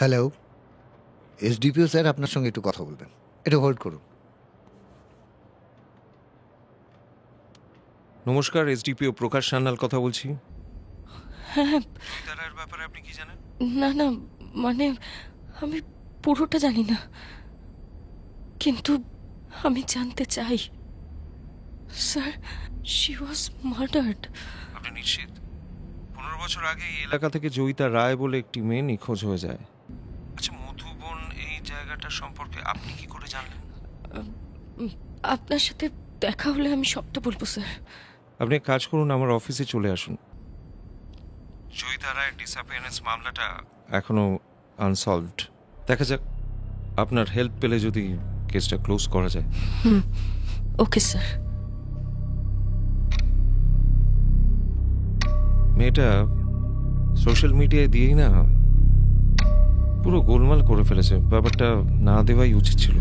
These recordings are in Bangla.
হ্যালো, এসডিপিও স্যার আপনার সঙ্গে একটু কথা বলবেন। একটু হোল্ড করুন। নমস্কার, এসডিপিও প্রকাশ সান্যাল কথা বলছি। হ্যাঁ, জয়িতারার ব্যাপারে আপনি কি জানেন? না না, মানে আমি পুরোটা জানি না, কিন্তু আমি জানতে চাই। Sir, she was murdered. আপনি নিশ্চিত? 15 বছর আগে এই এলাকা থেকে জয়িতা রায় বলে একটি মেয়ে নিখোঁজ হয়ে যায়। আচ্ছা, মধুবন এই জায়গাটা সম্পর্কে আপনি কি করে জানলেন? আপনার সাথে দেখা হলে আমি সবটা বলবো স্যার। আপনি এক কাজ করুন, আমার অফিসে চলে আসুন। জয়িতা রায়ের ডিসঅ্যাপিয়ারেন্স মামলাটা এখনো আনসলভড। দেখা যাক, আপনার হেল্প পেলে যদি কেসটা ক্লোজ করা যায়। Okay sir. মেয়েটা সোশ্যাল মিডিয়ায় দিয়েই না পুরো গোলমাল করে ফেলেছে। ব্যাপারটা না দেওয়াই উচিত ছিল।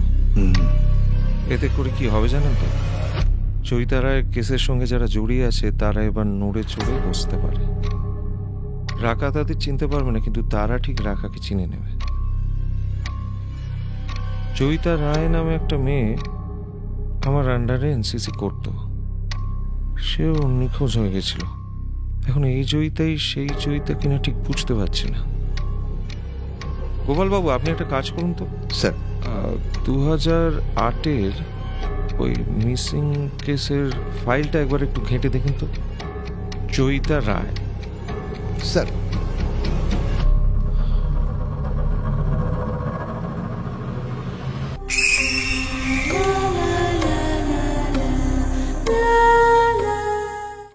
এতে করে কি হবে জানেন তো? জয়িতা রায়ের কেসের সঙ্গে যারা জড়িয়ে আছে তারা এবার নড়ে চড়ে বসতে পারে। রাকা তাদের চিনতে পারবে না, কিন্তু তারা ঠিক রাকাকে চিনে নেবে। জয়িতা রায় নামে একটা মেয়ে আমার আন্ডারে এনসিসি করতো, সেও নিখোঁজ হয়ে গেছিল। এখন এই জয়িতাই সেই জয়িতা কিনা ঠিক বুঝতে পারছি না। গোপালবাবু, আপনি একটা কাজ করুন তো। স্যার, 2008-এর ওই মিসিং কেসের ফাইলটা একবার একটু ঘেঁটে দেখুন তো। জয়িতা রায়। স্যার